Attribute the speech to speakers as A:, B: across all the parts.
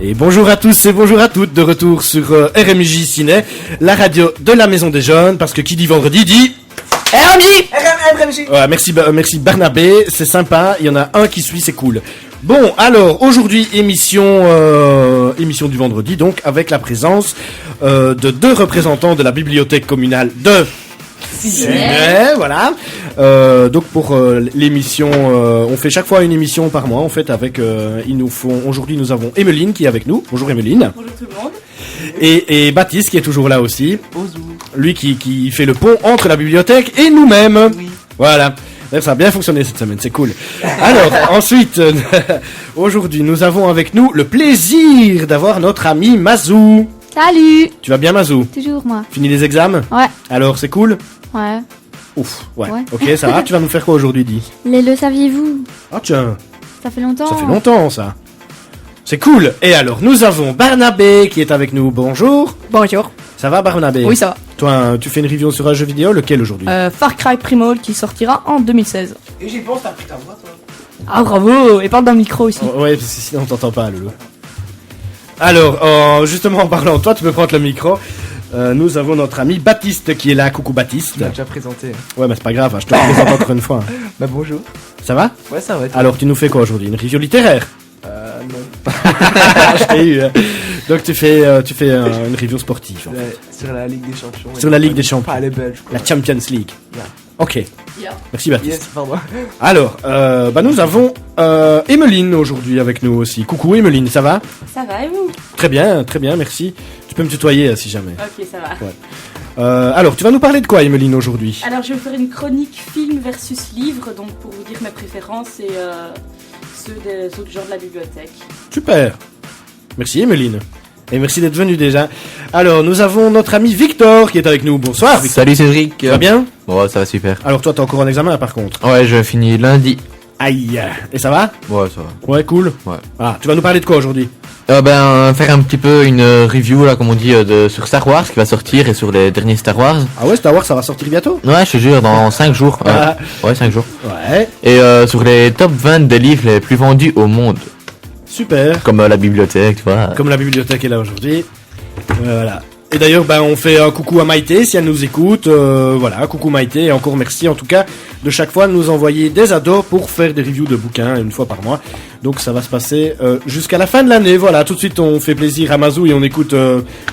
A: Et bonjour à tous et bonjour à toutes, de retour sur RMJ Ciné, la radio de la Maison des Jeunes, parce que qui dit vendredi dit... RMJ. Ouais, merci Barnabé, c'est sympa, il y en a un qui suit, c'est cool. Bon, alors, aujourd'hui, émission du vendredi, donc, avec la présence de 2 représentants de la bibliothèque communale de... Ciné, voilà. Donc pour l'émission, on fait chaque fois une émission par mois en fait avec aujourd'hui nous avons Emeline qui est avec nous. Bonjour Emeline.
B: Bonjour tout le monde.
A: Et Baptiste qui est toujours là aussi. Bonjour. Lui qui fait le pont entre la bibliothèque et nous-mêmes. Oui. Voilà. Ça a bien fonctionné cette semaine, c'est cool. Alors, ensuite, aujourd'hui, nous avons avec nous le plaisir d'avoir notre ami Mazou.
C: Salut.
A: Tu vas bien Mazou?
C: Toujours moi.
A: Fini les examens?
C: Ouais.
A: Alors, c'est cool?
C: Ouais.
A: Ouf, ouais. Ok, ça va. Tu vas nous faire quoi aujourd'hui, dis?
C: Le saviez-vous?
A: Ah tiens.
C: Ça fait longtemps.
A: Ça fait longtemps, ça. C'est cool. Et alors, nous avons Barnabé qui est avec nous. Bonjour.
B: Bonjour.
A: Ça va, Barnabé?
B: Oui, ça va.
A: Toi, tu fais une review sur un jeu vidéo, lequel aujourd'hui?
B: Far Cry Primal qui sortira en 2016.
D: Et j'y pense, t'as pris ta voix, toi.
B: Ah, bravo. Et parle d'un micro aussi.
A: Oh, ouais, parce que sinon on t'entend pas, Loulou. Alors, justement, en parlant de toi, tu peux prendre le micro. Nous avons notre ami Baptiste qui est là. Coucou Baptiste.
D: Tu m'as déjà présenté.
A: Ouais, mais c'est pas grave, hein, je te présente encore une fois.
D: Bah bonjour.
A: Ça va?
D: Ouais, ça va.
A: Alors, tu nous fais quoi aujourd'hui? Une review littéraire?
D: Non.
A: Je t'ai eu. Donc tu fais une review sportive. En fait.
D: Sur la Ligue des Champions.
A: Sur la Ligue des Champions.
D: Pas les Belges, quoi.
A: La Champions League.
D: Yeah.
A: Ok.
B: Yeah.
A: Merci Baptiste.
D: Yes, pardon.
A: Alors, nous avons Emeline aujourd'hui avec nous aussi. Coucou Emeline, ça va?
B: Ça va et vous?
A: Très bien, merci. Tu peux me tutoyer si jamais.
B: Ok, ça va.
A: Ouais. Alors, tu vas nous parler de quoi Emeline aujourd'hui?
B: Alors, je vais faire une chronique film versus livre, donc pour vous dire mes préférences et ceux des autres gens de la bibliothèque.
A: Super. Merci Emeline. Et merci d'être venu déjà. Alors, nous avons notre ami Victor qui est avec nous. Bonsoir Victor.
E: Salut Cédric.
A: Ça va bien?
E: Ouais, ça va super.
A: Alors toi, t'es encore en examen par contre?
E: Ouais, je finis lundi.
A: Aïe. Et ça va?
E: Ouais, ça va.
A: Ouais, cool.
E: Ouais.
A: Ah, tu vas nous parler de quoi aujourd'hui?
E: Faire un petit peu une review, là, comme on dit, sur Star Wars qui va sortir et sur les derniers Star Wars.
A: Ah ouais, Star Wars, ça va sortir bientôt?
E: Ouais, je te jure, dans 5 jours.
A: Ah.
E: Ouais, 5 jours.
A: Ouais.
E: Et sur les top 20 des livres les plus vendus au monde.
A: Super.
E: Comme la bibliothèque, tu vois.
A: Comme la bibliothèque est là aujourd'hui. Voilà. Et d'ailleurs, on fait un coucou à Maïté si elle nous écoute. Voilà, coucou Maïté. Et encore merci en tout cas de chaque fois nous envoyer des ados pour faire des reviews de bouquins une fois par mois. Donc ça va se passer jusqu'à la fin de l'année. Voilà, tout de suite on fait plaisir à Mazou et on écoute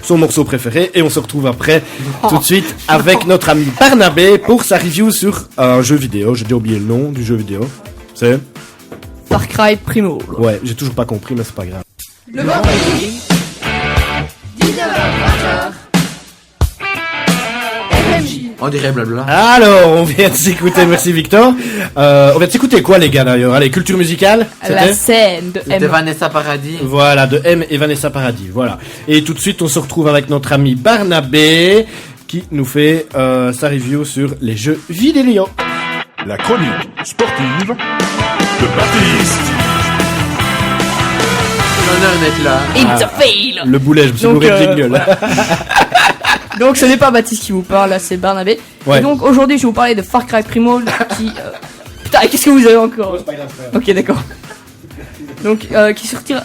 A: son morceau préféré. Et on se retrouve après tout de suite avec notre ami Barnabé pour sa review sur un jeu vidéo. J'ai déjà oublié le nom du jeu vidéo. C'est
B: Far Cry Primal.
A: Ouais, j'ai toujours pas compris mais c'est pas grave.
F: Le vendredi, 19h-20h, RMJ.
E: On dirait blabla.
A: Alors, on vient de s'écouter, merci Victor. On vient de s'écouter quoi les gars d'ailleurs? Allez, culture musicale.
B: La scène de
E: C'était
B: M.
E: Vanessa Paradis.
A: Voilà, de M et Vanessa Paradis, voilà. Et tout de suite, on se retrouve avec notre ami Barnabé, qui nous fait sa review sur les jeux vidéo.
G: La chronique sportive de Baptiste.
E: L'honneur d'être là.
B: It's a fail.
A: Le boulet, je me suis
B: Donc,
A: bourré de jingle.
B: Donc ce n'est pas Baptiste qui vous parle, là c'est Barnabé.
A: Ouais.
B: Et donc aujourd'hui je vais vous parler de Far Cry Primal qui... Putain, qu'est-ce que vous avez encore? Ok, d'accord. Donc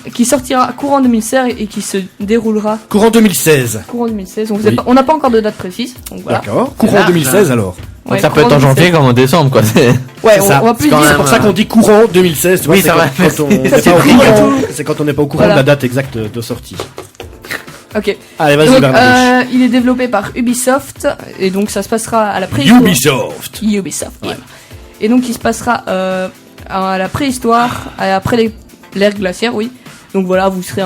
B: qui sortira courant 2016 et qui se déroulera
A: Courant 2016.
B: courant 2016. Donc
A: Oui.
B: on n'a pas encore de date précise. Donc voilà.
A: D'accord. Courant
E: large,
A: 2016 alors.
B: Ouais,
E: Ça peut être
B: courant
E: en janvier
B: 2016.
E: comme en décembre, quoi.
B: Ouais,
A: C'est ça.
B: on va plus
E: C'est quand
B: dire.
A: C'est pour ça qu'on dit courant 2016. Tu vois,
E: Oui,
A: c'est
E: ça va.
A: quand on n'est
B: Ça, c'est
A: pas au
B: pris
A: courant.
B: gâteau.
A: C'est quand on n'est pas au courant
B: Voilà.
A: de la date exacte de sortie.
B: Ok.
A: Allez, vas-y
B: Donc,
A: Barnabé.
B: il est développé par Ubisoft et donc ça se passera à la préhistoire.
A: Ubisoft.
B: Ubisoft. Ouais. Et donc il se passera à la préhistoire, après l'ère glaciaire, oui. Donc voilà, vous serez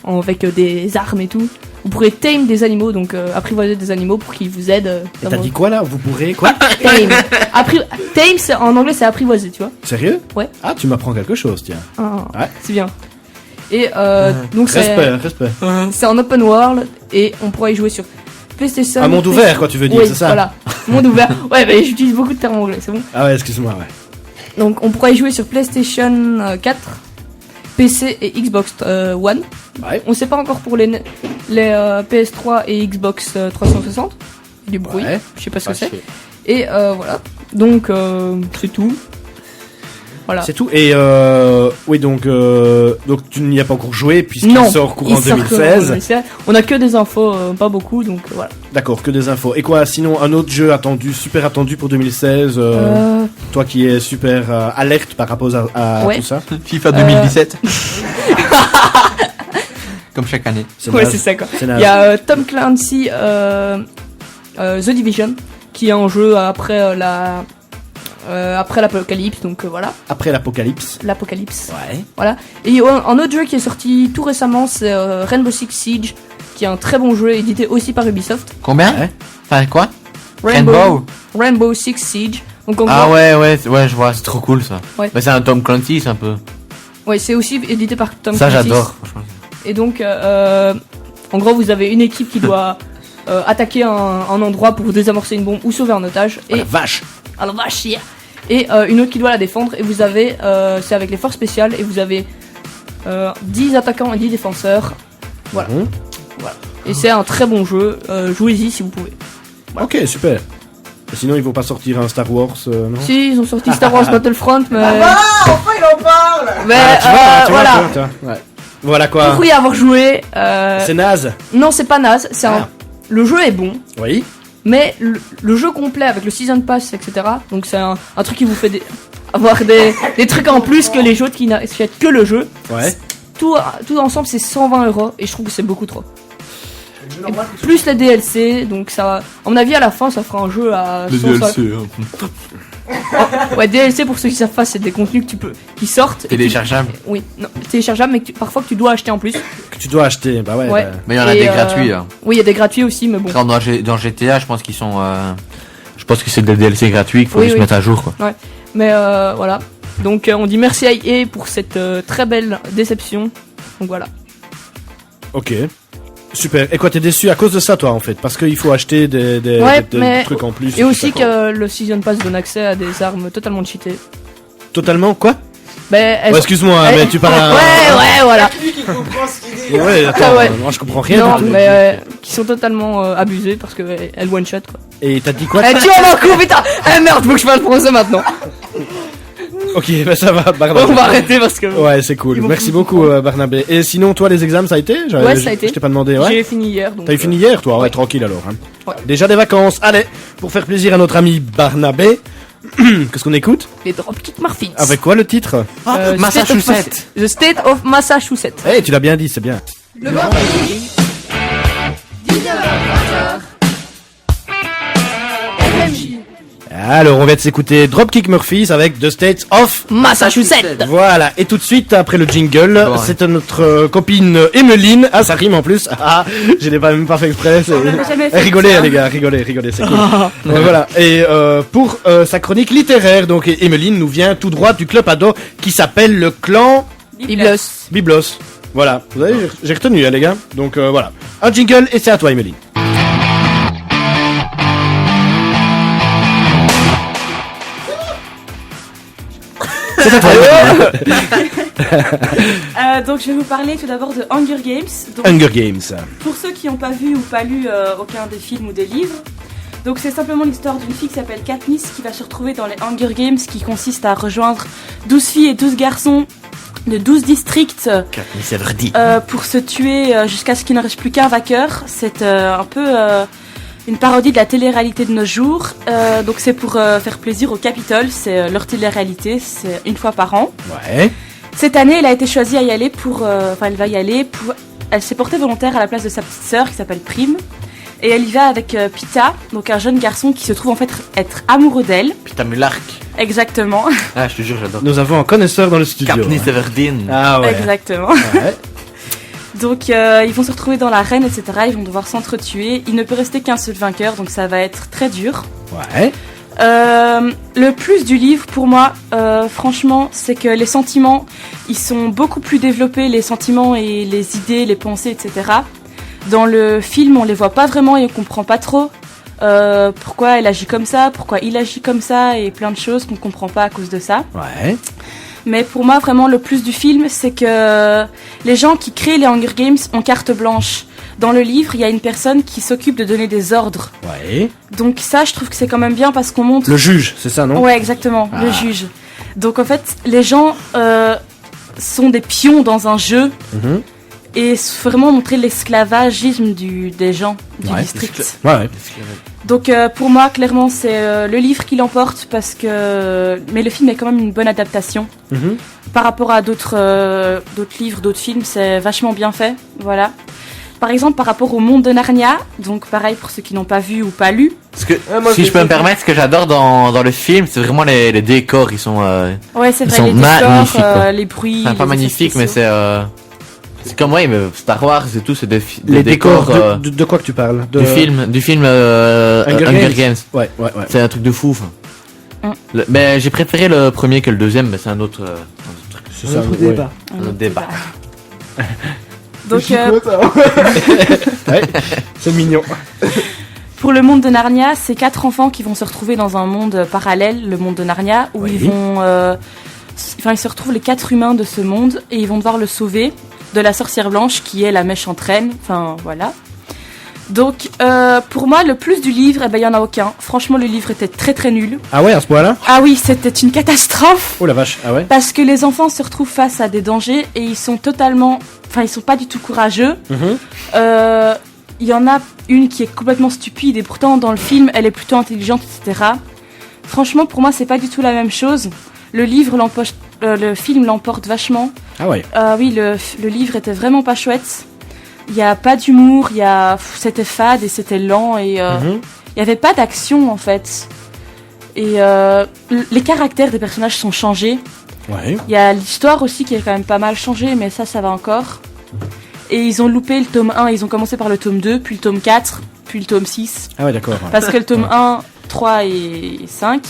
B: avec des armes et tout. Vous pourrez tame des animaux, donc apprivoiser des animaux pour qu'ils vous aident.
A: Et t'as dit quoi là? Vous pourrez quoi?
B: Tame. Tame, en anglais, c'est apprivoiser, tu vois.
A: Sérieux?
B: Ouais.
A: Ah, tu m'apprends quelque chose, tiens.
B: Ah,
A: Ouais.
B: c'est bien. Et donc
A: Respect.
B: c'est en open world et on pourra y jouer sur PlayStation.
A: Un monde ouvert, quoi, tu veux dire,
B: Oui,
A: c'est ça?
B: Voilà, monde ouvert. Ouais, mais j'utilise beaucoup de termes anglais, c'est bon.
A: Ah ouais, excuse-moi, ouais.
B: Donc on pourra y jouer sur PlayStation 4, PC et Xbox One.
A: Ouais.
B: On sait pas encore pour les PS3 et Xbox 360. Du bruit,
A: Ouais.
B: je sais pas ce que
A: Pas
B: c'est.
A: chier.
B: Et voilà, donc c'est tout. Voilà.
A: C'est tout. Et oui, donc tu n'y as pas encore joué puisqu'il
B: Non,
A: sort courant
B: il sort
A: 2016.
B: On a que des infos, pas beaucoup, donc voilà.
A: D'accord, que des infos. Et quoi, sinon, un autre jeu attendu, super attendu pour 2016 toi qui es super alerte par rapport à
B: Ouais.
A: tout ça.
E: FIFA 2017. Comme chaque année.
B: Ouais,
A: naze.
B: c'est ça quoi.
A: C'est naze.
B: Il y a Tom Clancy The Division qui est en jeu après l'apocalypse, donc voilà,
A: Après l'apocalypse.
B: l'apocalypse.
A: Ouais.
B: Voilà. Et un autre jeu qui est sorti tout récemment, c'est Rainbow Six Siege, qui est un très bon jeu édité aussi par Ubisoft.
E: Combien
A: Ouais.
E: Enfin quoi Rainbow
B: Six Siege. Donc en
E: Ah
B: gros,
E: ouais, je vois, c'est trop cool ça.
B: Ouais.
E: Mais c'est un Tom Clancy, c'est un peu.
B: ouais, c'est aussi édité par Tom
E: Ça
B: Clancy.
E: j'adore, franchement.
B: Et donc, en gros, vous avez une équipe qui doit attaquer un endroit pour désamorcer une bombe ou sauver un otage.
A: Oh
B: Et
A: la vache.
B: alors vache, yeah. Et une autre qui doit la défendre. Et vous avez, c'est avec les forces spéciales. Et vous avez 10 attaquants et 10 défenseurs. Voilà.
A: Mhm.
B: Et c'est un très bon jeu. Jouez-y si vous pouvez.
A: Ok, super. Et sinon, ils vont pas sortir un Star Wars, non?
B: Si, ils ont sorti Star Wars Battlefront, mais.
D: Enfin, il en parle.
B: Mais
A: Tu vois,
B: voilà.
A: tu vois. Ouais. Voilà quoi.
B: Pour y avoir joué.
A: C'est naze.
B: Non, c'est pas naze. C'est
A: Ah.
B: le jeu est bon.
A: Oui.
B: Mais le jeu complet avec le Season Pass, etc. Donc c'est un truc qui vous fait avoir des trucs en plus que les autres qui n'achètent que le jeu.
A: Ouais.
B: Tout ensemble c'est 120 € et je trouve que c'est beaucoup trop. Et plus les DLC, donc ça, à mon avis à la fin ça fera un jeu à 150. Ouais, DLC pour ceux qui savent pas, c'est des contenus qui sortent. et
E: Téléchargeable.
B: Oui, non, téléchargeable, mais parfois que tu dois acheter en plus.
A: Que tu dois acheter. Bah ouais.
B: Ouais.
A: bah.
E: Mais il y en a
B: Et,
E: des gratuits. Hein.
B: Oui, il y a des gratuits aussi, mais bon.
E: Dans GTA, je pense qu'ils sont. Je pense que c'est des DLC gratuits qu'il faut
B: Oui,
E: juste
B: oui.
E: mettre à jour quoi.
B: Mais voilà. Donc on dit merci à EA pour cette très belle déception. Donc voilà.
A: Ok. Super. Et quoi, t'es déçu à cause de ça, toi, en fait? Parce qu'il faut acheter des
B: mais-
A: trucs en plus.
B: Et aussi que le Season Pass donne accès à des armes totalement cheatées.
A: Totalement, quoi?
B: Ben, elles
A: Ouais, excuse-moi, hein,
B: elles-
A: mais tu parles à...
B: Ouais, voilà.
D: Lui qui comprend ce qu'il dit.
A: Ouais, attends,
B: Ah ouais.
A: moi je comprends rien
B: Non,
A: du tout.
B: mais qui sont totalement abusées parce qu'elles one shot quoi.
A: Et t'as dit quoi?
B: Eh, tu en as coup, putain! Eh merde, faut que je fasse le procès maintenant.
A: Ok, bah ça va, Barnabé.
B: On va arrêter parce que.
A: Ouais, c'est cool.
B: Ils vont
A: Merci
B: plus
A: beaucoup, Barnabé. Et sinon, toi, les examens, ça a été?
B: Ouais, ça a été.
A: Je t'ai pas demandé, ouais?
B: J'ai fini hier. Donc,
A: T'as eu fini hier, toi? Ouais,
B: ouais.
A: tranquille alors. Hein.
B: Ouais.
A: Déjà des vacances. Allez, pour faire plaisir à notre ami Barnabé, qu'est-ce qu'on écoute?
B: Les Dropkick Murphys.
A: Avec quoi le titre?
E: Massachusetts.
B: The State of Massachusetts.
A: Eh, tu l'as bien dit, c'est bien.
B: Le vendredi.
A: Alors, on vient de s'écouter Dropkick Murphys avec The States of...
B: Massachusetts.
A: Voilà, et tout de suite, après le jingle,
E: Bon, ouais.
A: c'est notre copine Emeline. Ah, ça rime en plus. Ah, je l'ai pas même pas fait exprès. Rigolez, les gars, rigolez, c'est cool. Donc, voilà, et pour sa chronique littéraire, donc Emeline nous vient tout droit du club ado qui s'appelle le clan
B: Biblos.
A: Biblos. Voilà, vous avez, j'ai retenu, hein, les gars. Donc voilà, un jingle et c'est à toi, Emeline.
F: Donc je vais vous parler tout d'abord de Hunger Games. Donc,
A: Hunger Games.
F: pour ceux qui n'ont pas vu ou pas lu aucun des films ou des livres, donc c'est simplement l'histoire d'une fille qui s'appelle Katniss qui va se retrouver dans les Hunger Games qui consiste à rejoindre 12 filles et 12 garçons de 12 districts pour se tuer jusqu'à ce qu'il ne reste plus qu'un vainqueur. C'est un peu une parodie de la télé-réalité de nos jours. Donc c'est pour faire plaisir au Capitole, c'est leur télé-réalité, c'est une fois par an.
A: Ouais.
F: Cette année, elle a été choisie à y aller elle va y aller pour. Elle s'est portée volontaire à la place de sa petite sœur qui s'appelle Prime. Et elle y va avec Pita, donc un jeune garçon qui se trouve en fait être amoureux d'elle.
E: Putain, mais l'arc.
F: Exactement.
E: Ah, je te jure, j'adore.
A: Nous avons un connaisseur dans le studio.
E: Katniss
A: hein.
E: Everdeen.
A: Ah ouais.
F: Exactement.
A: Ouais.
F: Donc ils vont se retrouver dans l'arène, etc. Ils vont devoir s'entretuer. Il ne peut rester qu'un seul vainqueur, donc ça va être très dur.
A: Ouais.
F: Le plus du livre pour moi, franchement, c'est que les sentiments, ils sont beaucoup plus développés, les sentiments et les idées, les pensées, etc. Dans le film, on les voit pas vraiment et on comprend pas trop pourquoi elle agit comme ça, pourquoi il agit comme ça et plein de choses qu'on comprend pas à cause de ça.
A: Ouais.
F: Mais pour moi, vraiment, le plus du film, c'est que les gens qui créent les Hunger Games ont carte blanche. Dans le livre, il y a une personne qui s'occupe de donner des ordres.
A: Ouais.
F: Donc ça, je trouve que c'est quand même bien parce qu'on montre...
A: Le juge, c'est ça, non?
F: Ouais, exactement,
A: Ah.
F: le juge. Donc en fait, les gens sont des pions dans un jeu et vraiment montrer l'esclavagisme des gens du district.
A: Ouais.
F: Donc pour moi, clairement, c'est le livre qui l'emporte mais le film est quand même une bonne adaptation. Par rapport à d'autres livres, d'autres films, c'est vachement bien fait. Voilà. Par exemple, par rapport au monde de Narnia, donc pareil pour ceux qui n'ont pas vu ou pas lu.
E: Parce que, si je peux me permettre, ce que j'adore dans le film, c'est vraiment les décors. Ils sont,
F: ouais, c'est vrai,
E: sont
F: les
E: magnifiques,
F: décors, les bruits.
E: Enfin, pas magnifiques, mais c'est comme mais Star Wars et tout, c'est des
A: décors. De quoi que tu parles?
E: Du film Hunger Games.
A: Ouais.
E: C'est un truc de fou. Mais j'ai préféré le premier que le deuxième, mais c'est un autre truc.
A: C'est un autre débat.
E: Un autre débat.
F: Donc,
A: ouais, c'est mignon.
F: Pour le monde de Narnia, c'est 4 enfants qui vont se retrouver dans un monde parallèle, le monde de Narnia, où ils vont, ils se retrouvent les 4 humains de ce monde et ils vont devoir le sauver de la sorcière blanche qui est la méchante reine. Enfin voilà. Donc pour moi, le plus du livre, il y en a aucun. Franchement, le livre était très très nul.
A: Ah ouais, à ce point-là?
F: Ah oui, c'était une catastrophe.
A: Oh la vache, ah ouais.
F: Parce que les enfants se retrouvent face à des dangers et ils sont pas du tout courageux. Il y en a une qui est complètement stupide et pourtant dans le film elle est plutôt intelligente, etc. Franchement, pour moi, c'est pas du tout la même chose. Le film l'emporte vachement.
A: Ah ouais.
F: Oui, le livre était vraiment pas chouette. Il y a pas d'humour, c'était fade et c'était lent et il y avait pas d'action en fait. Et les caractères des personnages sont changés.
A: Ouais.
F: Il y a l'histoire aussi qui est quand même pas mal changée, mais ça va encore. Et ils ont loupé le tome 1, ils ont commencé par le tome 2, puis le tome 4, puis le tome 6.
A: Ah ouais, d'accord.
F: Parce que le tome 1, 3 et 5,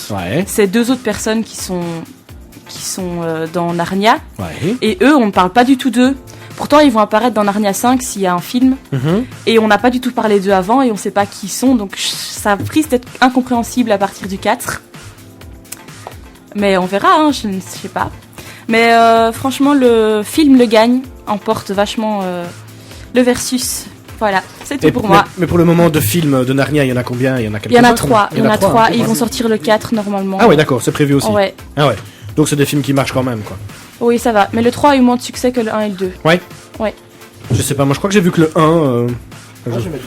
F: c'est 2 autres personnes qui sont dans Narnia.
A: Ouais.
F: Et eux, on ne parle pas du tout d'eux. Pourtant, ils vont apparaître dans Narnia 5 s'il y a un film. Et on n'a pas du tout parlé d'eux avant et on ne sait pas qui ils sont. Donc ça risque d'être incompréhensible à partir du 4. Mais on verra, je ne sais pas. Mais franchement, le film le gagne, emporte vachement le versus. Voilà, c'est tout pour moi.
A: Mais pour le moment de film de Narnia, il y en a combien? Il y en a quelques-uns?
F: Il y en a 3. Il y en a 3 et ils vont sortir le 4 normalement.
A: Ah ouais, d'accord, c'est prévu aussi.
F: Ouais.
A: Ah ouais. Donc c'est des films qui marchent quand même, quoi.
F: Oui, ça va. Mais le 3 a eu moins de succès que le 1 et le 2.
A: Ouais.
F: Ouais.
A: Je sais pas, moi je crois que j'ai vu que le 1...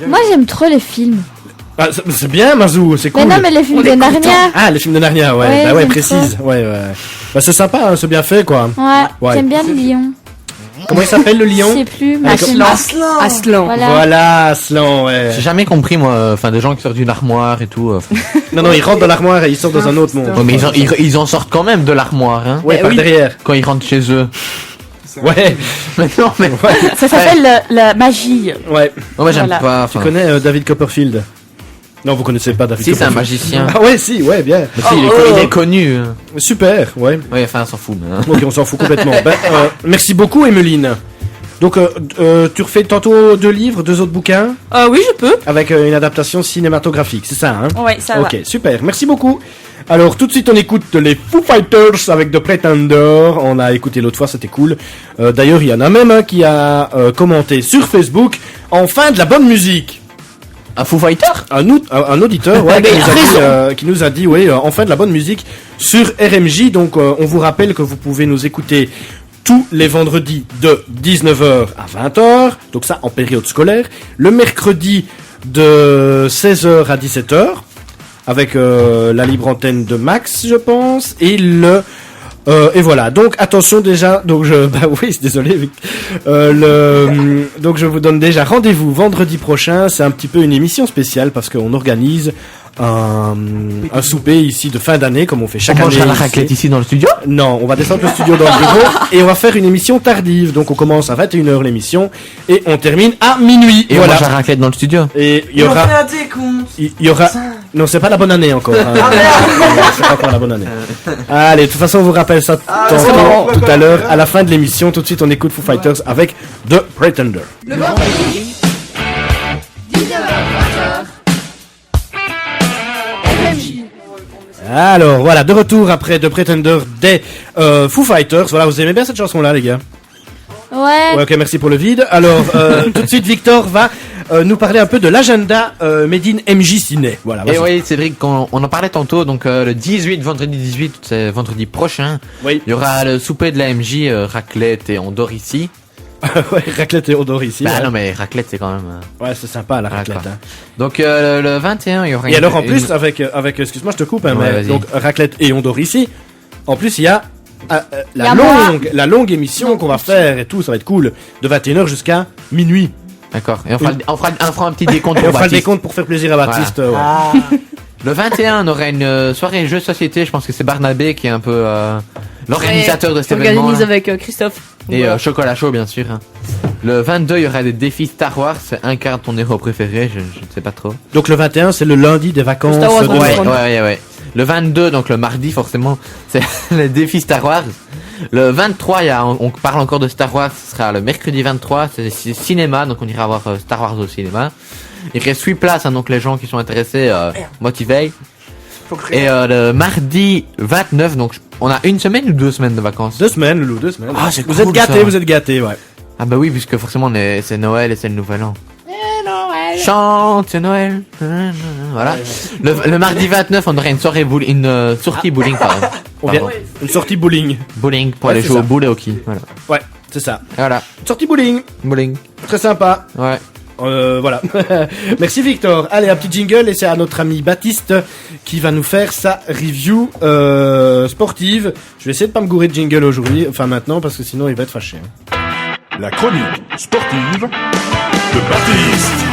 C: Moi j'aime trop les films.
A: Ah, c'est bien, Mazou, c'est cool.
C: Mais non, mais les films de Narnia.
A: Ah, les films de Narnia, ouais. Bah ouais, précise. Ouais. Bah c'est sympa, c'est bien fait, quoi.
C: Ouais. J'aime bien le lion.
A: Comment il s'appelle le lion?
C: Je sais plus.
B: Aslan.
A: Voilà, Aslan, ouais.
E: J'ai jamais compris, moi, des gens qui sortent d'une armoire et tout.
A: Non, ils rentrent dans l'armoire et ils sortent dans un autre monde.
E: Ouais, mais ils en sortent quand même de l'armoire, hein.
A: Ouais, par derrière.
E: Quand ils rentrent chez eux.
A: Ouais.
E: Mais non, mais...
F: Ça s'appelle la magie.
A: Ouais.
E: Ouais, j'aime pas.
A: Tu connais David Copperfield? Non, vous connaissez pas David
E: Copperfield.
A: Si,
E: c'est un magicien.
A: Ah ouais, si, ouais, bien.
E: Il est connu.
A: Super, ouais.
E: Ouais, enfin, on s'en fout.
A: Ok, on s'en fout complètement. Merci beaucoup, Emeline. Donc, tu refais tantôt 2 livres, 2 autres bouquins?
F: Oui, je peux.
A: Avec une adaptation cinématographique, c'est ça, hein?
F: Ouais, ça va.
A: Ok, super. Merci beaucoup. Alors, tout de suite, on écoute les Foo Fighters avec The Pretender. On a écouté l'autre fois, c'était cool. D'ailleurs, il y en a même un qui a commenté sur Facebook « Enfin de la bonne musique ».
E: Un Foo Fighter?
A: Un auditeur, ouais, qui nous a dit, oui, enfin de la bonne musique sur RMJ. Donc, on vous rappelle que vous pouvez nous écouter tous les vendredis de 19h à 20h, donc ça en période scolaire. Le mercredi de 16h à 17h, avec la libre antenne de Max, je pense, et voilà. Donc attention déjà. Donc désolé. Donc je vous donne déjà rendez-vous vendredi prochain. C'est un petit peu une émission spéciale parce qu'on organise un souper ici de fin d'année comme on fait chaque année.
E: On mange la raclette ici dans le studio?
A: Non, on va descendre le studio dans le bureau et on va faire une émission tardive. Donc on commence à 21h l'émission et on termine à minuit.
E: Et voilà. On mange la raclette dans le studio.
A: Et il y aura non, c'est pas la bonne année encore. Hein. C'est pas encore la bonne année. Allez, de toute façon, on vous rappelle ça tout à l'heure à la fin de l'émission. Tout de suite, on écoute Foo Fighters avec The Pretender.
H: Le vendredi 19h-20h.
A: Alors voilà, de retour après The Pretender des Foo Fighters. Voilà, vous aimez bien cette chanson-là, les gars?
C: Ouais.
A: Ok, merci pour le vide. Alors, tout de suite, Victor va nous parler un peu de l'agenda Made in MJ Ciné. Voilà.
E: Et oui, Cédric, on en parlait tantôt, donc le 18, vendredi 18, c'est vendredi prochain,
A: oui.
E: Il y aura le souper de la MJ, raclette et on dort ici.
A: Ouais, raclette et on dort ici.
E: Bah
A: ouais.
E: non, mais raclette c'est quand même...
A: Ouais, c'est sympa la raclette. Hein.
E: Donc le 21, il y aura...
A: Et alors en plus, avec excuse-moi, je te coupe, hein,
E: ouais,
A: mais donc raclette et on dort ici. En plus, il y a la longue émission qu'on va faire et tout, ça va être cool, de 21h jusqu'à minuit.
E: D'accord. Et on fera un petit décompte
A: et
E: pour
A: on fera le
E: Baptiste.
A: décompte pour faire plaisir à Baptiste.
E: Voilà.
A: Ouais.
E: Le 21, on aura une soirée jeux de société. Je pense que c'est Barnabé qui est un peu l'organisateur de cet événement.
B: On organise avec Christophe.
E: Et chocolat chaud, bien sûr. Hein. Le 22, il y aura des défis Star Wars. C'est incarne ton héros préféré. Je ne sais pas trop.
A: Donc le 21, c'est le lundi des vacances.
B: Star Wars,
E: ouais. Le 22, donc le mardi, forcément, c'est le défi Star Wars. Le 23, on parle encore de Star Wars. Ce sera le mercredi 23. C'est cinéma, donc on ira voir Star Wars au cinéma. Il reste 8 places, hein, donc les gens qui sont intéressés, motivés. Et le mardi 29, donc on a une semaine ou 2 semaines de vacances?
A: 2 semaines, Loulou, 2 semaines.
E: Ah, c'est
A: vous
E: cool,
A: êtes gâtés, ouais.
E: Ah bah oui, puisque forcément c'est Noël et c'est le Nouvel An. Chante, c'est Noël. Voilà. Le mardi 29, on aurait une soirée une sortie bowling, pardon.
A: Une sortie bowling.
E: Bowling pour aller jouer au boule et au quai. Voilà.
A: Ouais, c'est ça.
E: Voilà.
A: Une sortie bowling.
E: Bowling.
A: Très sympa.
E: Ouais.
A: Voilà. Merci Victor. Allez, un petit jingle et c'est à notre ami Baptiste qui va nous faire sa review sportive. Je vais essayer de pas me gourer de jingle aujourd'hui, enfin maintenant, parce que sinon il va être fâché.
G: La chronique sportive de Baptiste.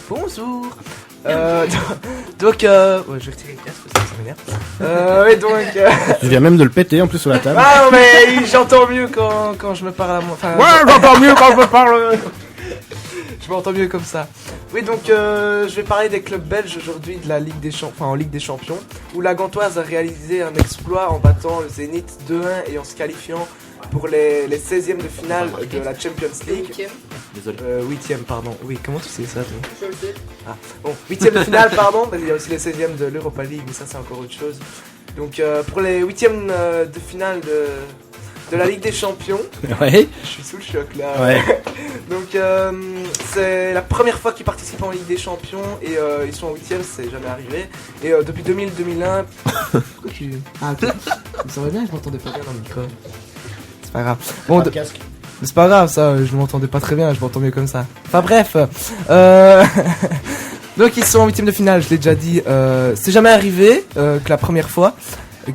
D: Bonjour. Donc, ouais, je vais retirer le casque parce que ça m'énerve. Ouais, donc.
A: Je viens même de le péter en plus sur la table.
D: Ah non, mais j'entends mieux quand je me parle à moi. Enfin,
A: Ouais, j'entends mieux quand je me parle.
D: Je m'entends mieux comme ça. Oui, donc je vais parler des clubs belges aujourd'hui de la Ligue des Champions, en Ligue des Champions, où la Gantoise a réalisé un exploit en battant le Zénith 2-1 et en se qualifiant pour les 16e de finale de la Champions League. 8e, pardon. Oui, comment tu sais ça, toi? Ah, bon, 8e de finale, pardon. Mais il y a aussi les 16e de l'Europa League, mais ça, c'est encore autre chose. Donc, pour les 8e de finale de la Ligue des Champions.
A: Ouais.
D: Je suis sous le choc là.
A: Ouais.
D: Donc, c'est la première fois qu'ils participent en Ligue des Champions et ils sont en 8e, c'est jamais arrivé. Et depuis 2000-2001. Pourquoi tu. Ah, ça va bien, je m'entendais pas bien dans le micro. C'est pas grave. Bon, c'est pas grave, ça, je m'entendais pas très bien, je m'entends mieux comme ça. Enfin bref, donc ils sont en 8e de finale, je l'ai déjà dit. C'est jamais arrivé que la première fois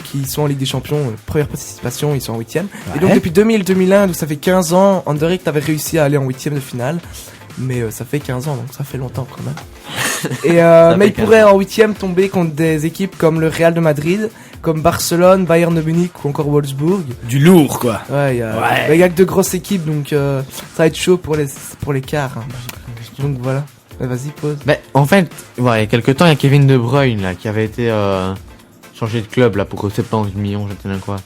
D: qu'ils sont en Ligue des Champions, première participation, ils sont en 8e. Ouais. Et donc depuis 2000-2001, donc ça fait 15 ans, Anderlecht avait réussi à aller en 8e de finale. Mais ça fait 15 ans, donc ça fait longtemps quand même. Et mais ils pourraient en 8e tomber contre des équipes comme le Real de Madrid, comme Barcelone, Bayern de Munich ou encore Wolfsburg.
A: Du lourd, quoi.
D: Ouais, il y a que de grosses équipes, donc ça va être chaud pour les quarts. Hein. Donc voilà. Vas-y, pose.
E: Mais en fait, il y a quelques temps, il y a Kevin De Bruyne là, qui avait été changé de club là pour 70 millions, je ne sais quoi.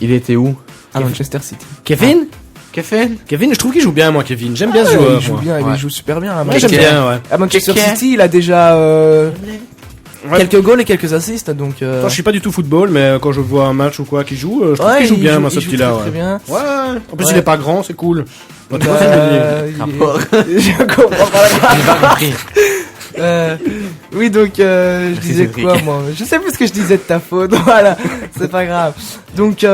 E: Il était où?
D: À Manchester City.
A: Kevin? Kevin, je trouve qu'il joue bien, moi, Kevin. J'aime bien ce joueur.
D: Il joue bien, il joue super bien.
A: Ouais, j'aime bien, ouais.
D: À Manchester City, il a déjà quelques goals et quelques assists, donc.
A: Je suis pas du tout football, mais quand je vois un match ou quoi qu'il joue, je trouve qu'il joue bien, moi, ce petit-là.
D: Très bien.
A: Ouais. En plus, il est pas grand, c'est cool.
D: J'ai comprends pas la oui, donc je disais quoi, moi? Je sais plus ce que je disais de ta faute. Voilà, c'est pas grave. Donc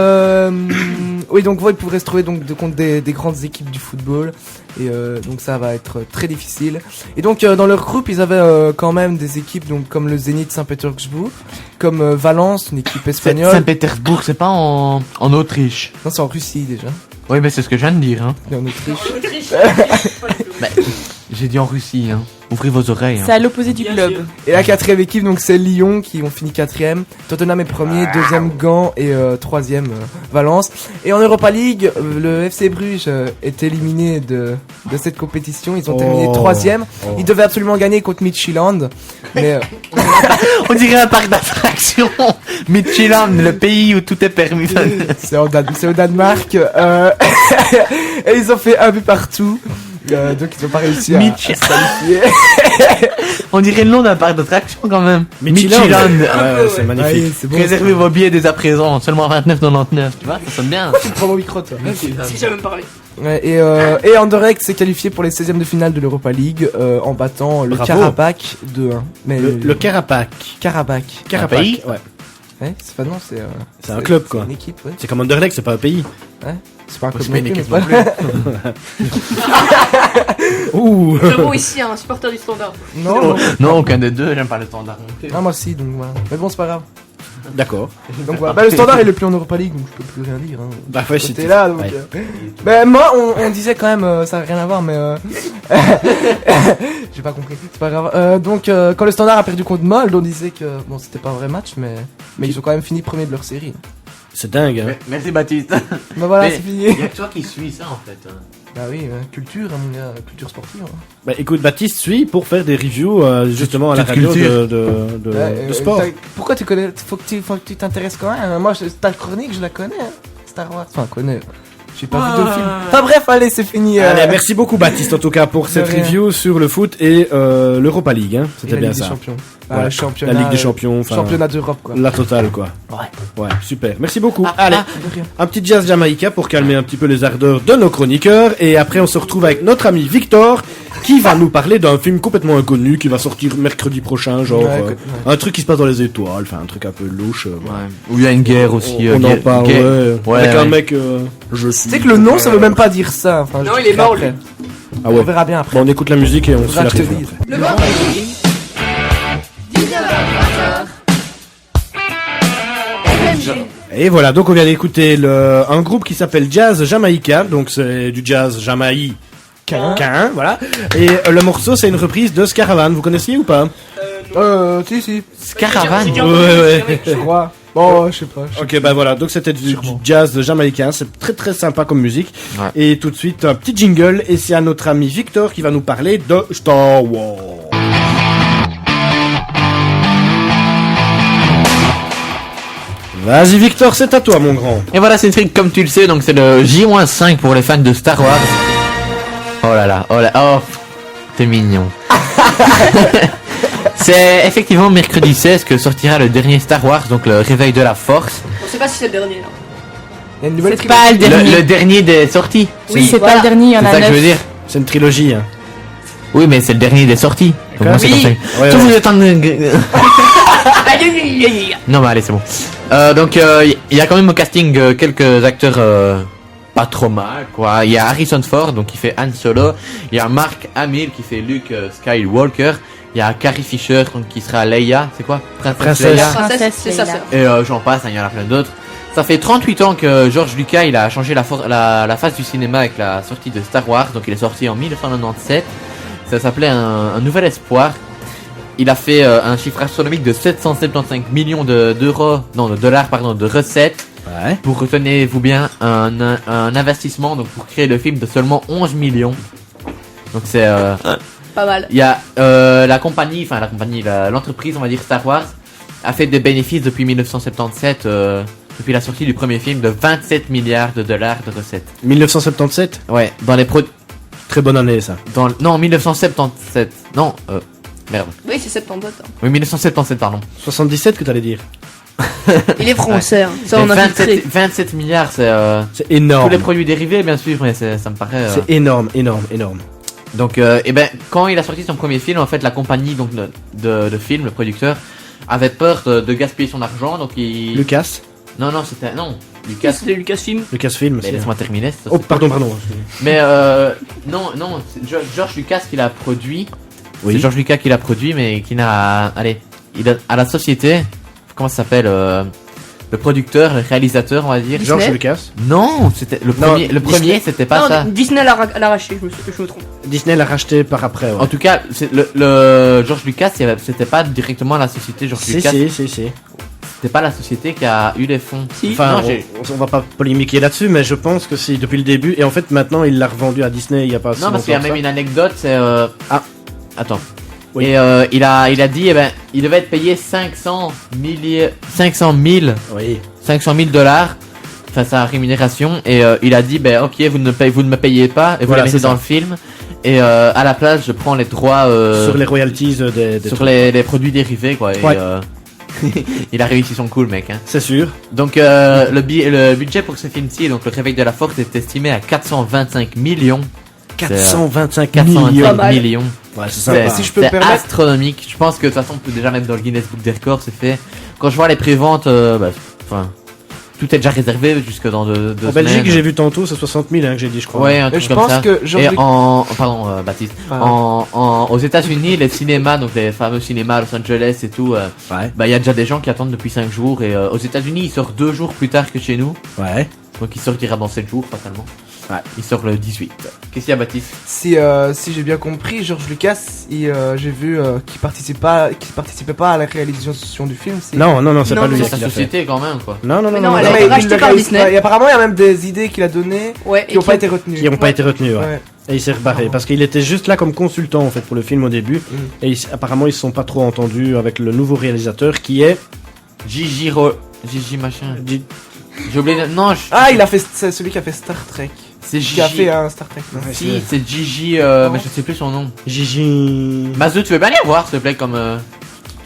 D: oui, donc ils pourraient se trouver donc contre des grandes équipes du football et donc ça va être très difficile. Et donc dans leur groupe, ils avaient quand même des équipes donc comme le Zénith Saint-Pétersbourg, comme Valence, une équipe espagnole.
E: Saint-Pétersbourg, c'est pas en Autriche.
D: Non, c'est en Russie déjà.
E: Oui, mais c'est ce que je viens de dire, hein.
D: Et en Autriche.
E: Bah, j'ai dit en Russie, hein. Ouvrez vos oreilles.
F: C'est à l'opposé du club.
D: Et la 4e équipe, donc c'est Lyon qui ont fini 4e. Tottenham est premier, 2e Gand et 3e Valence. Et en Europa League, le FC Bruges est éliminé de cette compétition. Ils ont terminé 3e. Ils devaient absolument gagner contre Midtjylland. Mais
E: on dirait un parc d'attractions. Midtjylland, le pays où tout est permis.
D: C'est au Danemark. Et ils ont fait un but partout. Donc ils ont pas réussi à se qualifier.
E: On dirait le nom d'un parc d'attraction quand même.
A: Midtjylland.
E: Ouais,
A: c'est magnifique.
D: Ah oui, c'est bon.
E: Réservez vos billets dès à présent, seulement 29,99. Tu vois, ça sonne bien.
D: Tu prends mon micro, toi.
B: Si j'avais même parlé.
D: Ouais, et Anderlecht s'est qualifié pour les 16e de finale de l'Europa League en battant le
A: Bravo.
D: Karabakh 2-1. Mais
A: Le Karabakh.
D: Karabakh.
A: Karabakh,
E: pays
A: ouais.
D: Ouais, c'est pas non, c'est
A: C'est un club, quoi.
D: C'est une équipe, ouais.
A: C'est comme Anderlecht, c'est pas un pays.
D: C'est pas un club
E: C'est pas une
D: non plus,
E: équipe
D: mais
E: non
D: voilà.
A: Ouh.
B: Frérot, ici, un supporter du Standard.
D: Non,
E: Non, aucun des deux, j'aime pas le standard.
D: non, moi aussi, donc voilà. Mais bon, c'est pas grave.
A: D'accord.
D: Donc voilà. Bah, le Standard est le plus en Europa League, donc je peux plus rien dire. Hein.
A: Bah ouais,
D: T'es
A: c'était
D: là, donc.
A: ouais.
D: Ben moi, on disait quand même, ça n'a rien à voir, mais j'ai pas compris. C'est pas grave. Donc quand le Standard a perdu contre Molde, on disait que bon, c'était pas un vrai match, mais ils ont quand même fini premier de leur série.
A: C'est dingue, hein.
E: Merci Baptiste.
D: Bah voilà,
E: Mais
D: c'est fini.
E: Il y a que toi qui suis ça en fait.
D: Bah oui, culture, hein, mon gars, culture sportive. Hein.
A: Bah écoute, Baptiste suit pour faire des reviews justement à la
E: Toute
A: radio
E: culture.
A: de sport.
D: Pourquoi tu connais? Faut que tu t'intéresses quand même. Moi, ta chronique, je la connais. Hein. Star Wars, enfin, connais. J'ai pas vu de film. Enfin bref, allez, c'est fini.
A: Allez, merci beaucoup Baptiste en tout cas pour cette
D: rien.
A: review sur le foot et l'Europa League, hein. C'était bien ça.
D: Ah,
A: Ouais.
D: le championnat,
A: La Ligue des Champions, enfin,
D: championnat d'Europe, quoi.
A: la totale quoi. Ouais, super. Merci beaucoup. Allez,
D: De rien.
A: un petit jazz Jamaïca pour calmer un petit peu les ardeurs de nos chroniqueurs et après on se retrouve avec notre ami Victor qui va nous parler d'un film complètement inconnu qui va sortir mercredi prochain, genre
D: Ouais,
A: un truc qui se passe dans les étoiles, enfin un truc un peu louche. Voilà.
E: Où il y a une guerre aussi.
A: On en parle, ouais.
E: Ouais,
A: Avec un
E: ouais.
A: mec, je suis.
D: Tu sais que le nom, ça veut même pas dire ça. Enfin,
B: Non,
D: je
B: il est
D: dirai
B: mort,
D: après.
B: lui.
A: Ah ouais.
D: On verra bien après.
A: Bon, on écoute la musique et on se fait
D: Faudra
A: la
D: que je te
A: review
D: dise.
A: après.
B: Le vendredi.
A: Et voilà, donc on vient d'écouter un groupe qui s'appelle Jazz Jamaïca, donc c'est du jazz jamaïcain, voilà. Et le morceau c'est une reprise de Scaravan, vous connaissiez ou pas?
D: Si.
E: Caravane.
A: Ouais.
D: Je crois. Bon, je sais pas.
A: Ok, bah voilà, donc c'était du jazz jamaïcain, c'est très très sympa comme musique.
E: Ouais.
A: Et tout de suite un petit jingle, et c'est à notre ami Victor qui va nous parler de Star Wars. Vas-y Victor, c'est à toi mon grand.
E: Et voilà, c'est une trick comme tu le sais, donc c'est le J-5 pour les fans de Star Wars. Oh là là, oh, t'es mignon. C'est effectivement mercredi 16 que sortira le dernier Star Wars, donc le réveil de la Force.
B: On sait pas si c'est le dernier là.
D: Il y a une nouvelle
B: C'est
F: Pas le dernier.
E: Le dernier des sorties.
F: Oui, c'est
B: voilà.
F: pas le dernier, il y en
E: C'est
F: a
E: ça que je veux
F: 9.
E: dire.
A: C'est une trilogie. Hein.
E: Oui, mais c'est le dernier des sorties. Donc moi, c'est
B: Oui.
E: comme ça.
A: Ouais,
E: Tout
A: ouais.
E: vous êtes en... Non, mais allez, c'est bon. Donc, il y a quand même au casting quelques acteurs pas trop mal, quoi. Il y a Harrison Ford, donc qui fait Han Solo. Il y a Mark Hamill qui fait Luke Skywalker. Il y a Carrie Fisher donc, qui sera Leia. C'est quoi?
A: Princesse.
E: Leia.
B: Princesse, c'est sa
C: Leia.
B: sœur.
E: Et j'en passe, hein, il y en a plein d'autres. Ça fait 38 ans que George Lucas il a changé la face du cinéma avec la sortie de Star Wars. Donc il est sorti en 1997. Ça s'appelait un Nouvel Espoir. Il a fait un chiffre astronomique de 775 millions de dollars de recettes.
A: Ouais.
E: Pour retenez-vous bien un investissement donc pour créer le film de seulement 11 millions. Donc c'est
B: Pas mal.
E: il y a l'entreprise on va dire Star Wars a fait des bénéfices depuis 1977 depuis la sortie du premier film de 27 milliards de dollars de recettes.
A: 1977.
E: Ouais, dans les
A: Très bonne année ça.
E: non 1977. Non, merde.
B: Oui, c'est 70. hein.
E: Oui, 1977 pardon.
A: 77 que t'allais dire.
B: Il est français. hein. Ça, on
E: Mais
B: a filtré.
E: 27 milliards c'est
A: C'est
E: tous
A: énorme.
E: les produits dérivés bien sûr mais ça me paraît
A: C'est énorme.
E: Donc, et ben, quand il a sorti son premier film, en fait, la compagnie donc de film, le producteur, avait peur de gaspiller son argent, donc il.
A: Lucas.
E: Non, Lucas.
B: C'était Lucasfilm.
A: Lucasfilm.
E: Mais
A: c'est-
E: laisse-moi terminer. ça,
A: Oh
E: c'est-
A: pardon.
E: Mais non, c'est George Lucas qui l'a produit.
A: Oui.
E: C'est George Lucas qui l'a produit, mais qui n'a. Allez, il a à la société. Comment ça s'appelle le producteur, le réalisateur, on va dire.
B: Disney.
A: George Lucas.
E: Non, c'était le
A: Non,
E: premier. Le
A: Disney.
E: premier, c'était pas
B: non,
E: ça.
B: Disney l'a racheté, je me trompe.
A: Disney l'a racheté par après. Ouais.
E: En tout cas, c'est le George Lucas, c'était pas directement la société George
A: Si,
E: Lucas.
A: si.
E: C'était pas la société qui a eu les fonds.
B: Si.
A: Enfin,
E: Non, j'ai-
A: on va pas polémiquer là-dessus, mais je pense que c'est depuis le début. Et en fait, maintenant, il l'a revendu à Disney il y a pas si
E: Non, parce qu'il y a
A: longtemps
E: même
A: que
E: une anecdote, c'est attends.
A: Oui.
E: Et il a dit, il devait être payé 500 000 dollars, enfin sa rémunération, et il a dit, ok, vous ne me payez pas, et vous
A: Voilà,
E: la mettez
A: c'est
E: dans
A: ça.
E: le film. Et à la place, je prends les droits
A: sur les royalties des
E: sur
A: trucs.
E: les produits dérivés, quoi. Et,
A: Ouais.
E: il a réussi son coup, le mec. Hein.
A: C'est sûr.
E: Donc le budget pour ce film-ci, donc le Réveil de la Force, est estimé à 425 millions.
A: 425
E: 425
A: millions.
E: millions.
A: Ouais, c'est
E: C'est
A: sympa.
D: Si je peux me permettre-
E: astronomique. Je pense que de toute façon, on peut déjà mettre dans le Guinness Book des records, c'est fait. Quand je vois les préventes, tout est déjà réservé jusque dans deux
A: En
E: semaines.
A: Belgique, j'ai vu tantôt, c'est 60 000 que j'ai dit, je crois.
E: Ouais, un
D: Mais
E: truc
D: je
E: comme
D: pense
E: ça.
D: que
E: Et pardon, Baptiste.
D: Ah.
E: Aux États-Unis, les cinémas, donc les fameux cinémas à Los Angeles et tout,
A: Ouais.
E: il y a déjà des gens qui attendent depuis 5 jours. Et aux États-Unis, il sort 2 jours plus tard que chez nous.
A: Ouais.
E: Donc il sortira dans 7 jours, fatalement.
A: Ouais.
E: Il sort le 18. Qu'est-ce qu'il y a, Baptiste?
D: Si j'ai bien compris, George Lucas, j'ai vu qu'il participait pas à la réalisation du film.
A: Non, c'est
B: Non,
A: pas lui
E: C'est
A: qui
E: sa
A: l'a fait.
E: société quand même, quoi.
A: Non,
B: Mais non, elle
A: non,
B: a été rachetée par Disney.
D: Et apparemment, il y a même des idées qu'il a données
B: Ouais,
D: qui n'ont pas été retenues.
A: qui n'ont pas été retenus. Ouais.
D: Ouais.
A: Et il s'est rebarré parce qu'il était juste là comme consultant en fait pour le film au début. Et apparemment ils se sont pas trop entendus avec le nouveau réalisateur qui est
E: Gigi machin.
A: G-
E: J'ai oublié. Non,
D: Ah, c'est celui qui a fait Star Trek.
E: c'est
D: Qui a
E: Gigi.
D: fait un Star Trek. Non.
E: Si, c'est Gigi, mais je sais plus son nom.
A: Gigi.
E: Mazou, tu veux bien aller voir, s'il te plaît, comme.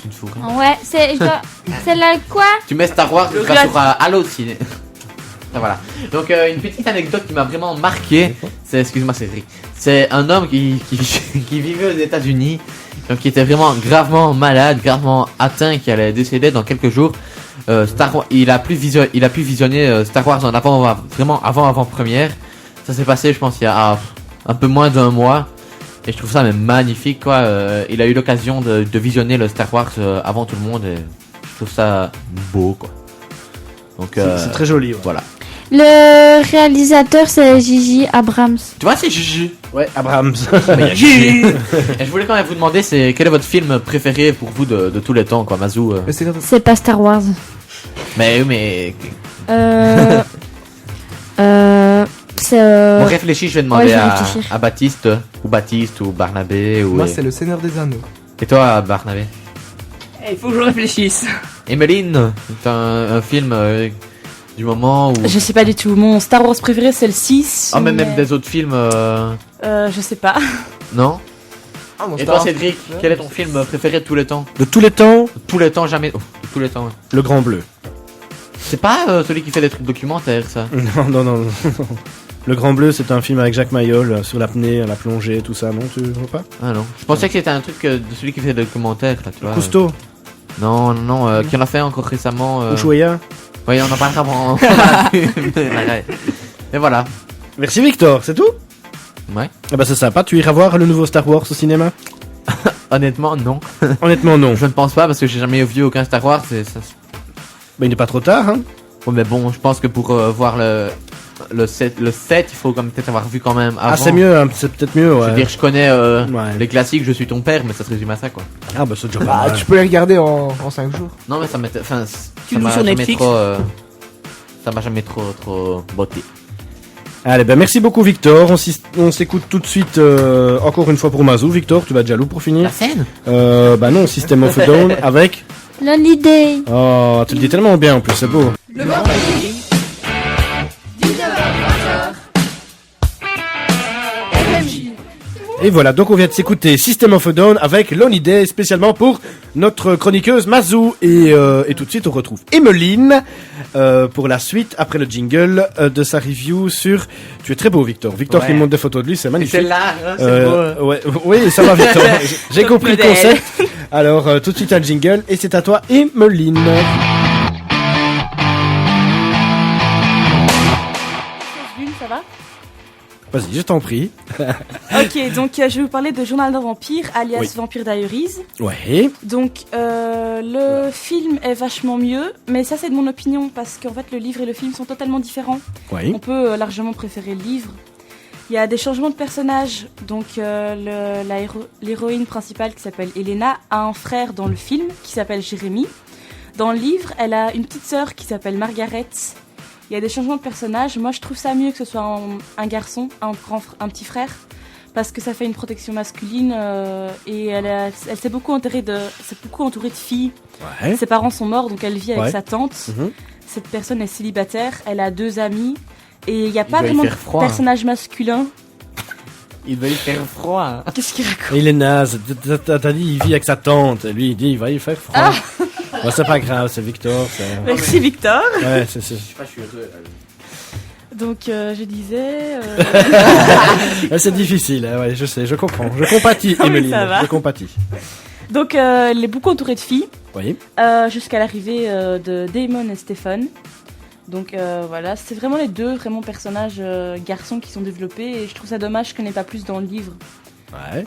E: Tu te fous, hein.
C: Ouais, c'est là quoi?
E: Tu mets Star Wars,
B: Le
E: tu vas
B: gars-
E: sur Halo Ciné. Ah, voilà. Donc, une petite anecdote qui m'a vraiment marqué. Excuse-moi, Cédric. C'est un homme qui vivait aux États-Unis. Donc, qui était vraiment gravement malade, gravement atteint, qui allait décéder dans quelques jours. Star Wars, il a pu visionner Star Wars en avant-première. Ça s'est passé, je pense, il y a un peu moins d'un mois. Et je trouve ça même magnifique, quoi. Il a eu l'occasion de visionner le Star Wars avant tout le monde. Et je trouve ça beau, quoi. Donc,
A: C'est très joli. Ouais.
E: voilà.
C: Le réalisateur, c'est Gigi Abrams.
E: Tu vois, c'est Gigi.
A: Ouais, Abrams.
E: Et je voulais quand même vous demander, quel est votre film préféré pour vous de tous les temps, quoi, Mazou
D: Mais c'est
C: C'est pas Star Wars.
E: Mais
C: C'est.
E: bon, réfléchis, je vais demander
C: ouais, je vais réfléchir.
E: à Baptiste ou Barnabé ou.
D: Moi, c'est le Seigneur des Anneaux.
E: Et toi, Barnabé?
B: Il faut que je réfléchisse.
E: Emeline, c'est un film du moment où.
F: Je sais pas du tout. Mon Star Wars préféré, c'est le 6.
E: Ah, même
F: mais-
E: des autres films.
F: Je sais pas.
E: Non?
D: Ah, mon
E: Et
D: Star
E: toi,
D: Wars.
E: Cédric, quel est ton film préféré de tous les temps?
A: De tous les temps,
E: De tous les temps, jamais. Oh, de tous les temps, ouais.
A: Le Grand Bleu.
E: C'est pas celui qui fait des trucs documentaires, ça?
A: Non. Le Grand Bleu, c'est un film avec Jacques Mayol sur l'apnée, la plongée, tout ça, non? Tu vois pas?
E: Ah non. Je pensais que c'était un truc de celui qui fait des documentaires, là, tu vois.
A: Cousteau,
E: Non, qui en a fait encore récemment.
A: Ushuaïa.
E: Oui, on en parlera avant. Et voilà.
A: Merci Victor, c'est tout?
E: Ouais.
A: Ah bah c'est sympa, tu iras voir le nouveau Star Wars au cinéma?
E: Honnêtement, non.
A: Honnêtement non.
E: Je ne pense pas parce que j'ai jamais vu aucun Star Wars.
A: Bah il n'est pas trop tard, hein?
E: Ouais, mais bon, je pense que pour voir le 7, il faut quand même peut-être avoir vu quand même avant.
A: Ah c'est mieux, hein, c'est peut-être mieux,
E: Je
A: ouais.
E: veux dire, je connais
A: Ouais.
E: les classiques, je suis ton père, mais ça se résume à ça, quoi.
A: Ah bah c'est déjà pas
D: Ah,
A: mal.
D: tu peux les regarder en 5 jours.
E: Non, mais ça m'était. Enfin,
B: Tu
E: ça
B: joues
E: m'a
B: sur
E: jamais
B: Netflix
E: trop. Ça m'a jamais trop botté.
A: Allez, ben merci beaucoup Victor. On s'écoute tout de suite encore une fois pour Mazou. Victor, tu vas déjà loup pour finir.
E: La scène?
A: Bah non, System of a Down avec.
C: L'Holiday.
A: Oh, tu le dis tellement bien en plus, c'est beau.
B: Le vendredi. 19h-20h. RMJ.
A: Et voilà, donc on vient de s'écouter System of a Down avec Lonely Day, spécialement pour notre chroniqueuse Mazou. Et tout de suite, on retrouve Emeline pour la suite, après le jingle de sa review sur... Tu es très beau, Victor. Victor
E: Ouais.
A: qui me montre des photos de lui, c'est magnifique.
E: C'est là, hein, c'est beau.
A: Ouais, oui, ça va, Victor. J'ai
B: Top
A: compris le
B: modèle.
A: concept. Alors, tout de suite un jingle, et c'est à toi, Emeline.
F: Ça va?
A: Vas-y, je t'en prie.
F: Ok, donc je vais vous parler de Journal d'un vampire, alias
A: Oui.
F: Vampire Diaries.
A: Ouais.
F: Donc le film est vachement mieux, mais ça c'est de mon opinion parce qu'en fait le livre et le film sont totalement différents.
A: Ouais.
F: On peut largement préférer le livre. Il y a des changements de personnages. Donc l'héroïne principale qui s'appelle Elena a un frère dans le film qui s'appelle Jérémy. Dans le livre, elle a une petite sœur qui s'appelle Margaret. Il y a des changements de personnages. Moi, je trouve ça mieux que ce soit un garçon, un petit frère, parce que ça fait une protection masculine et elle s'est beaucoup entourée de filles.
A: Ouais.
F: Ses parents sont morts, donc elle vit avec
A: Ouais.
F: sa tante.
A: Mhm.
F: Cette personne est célibataire. Elle a 2 amis et il n'y a pas
E: doit y
F: vraiment de
E: faire froid, hein.
F: personnage masculin.
E: Il va y faire froid.
F: Qu'est-ce qu'il raconte?
A: Il est naze. T'as dit, il vit avec sa tante. Lui, il dit, il va y faire froid. Bon, c'est pas grave, c'est Victor.
F: Merci Victor.
A: Ouais, c'est.
E: Je suis pas heureux.
F: Donc je disais...
A: Ouais, c'est difficile, hein, ouais, je sais, je comprends. Je compatis,
F: Ah oui,
A: Emeline.
F: ça va.
A: Je compatis.
F: Donc elle est beaucoup entourée de filles,
A: Oui.
F: jusqu'à l'arrivée de Damon et Stephen. Donc voilà, c'est vraiment les deux vraiment personnages garçons qui sont développés et je trouve ça dommage qu'on n'ait pas plus dans le livre.
A: Ouais.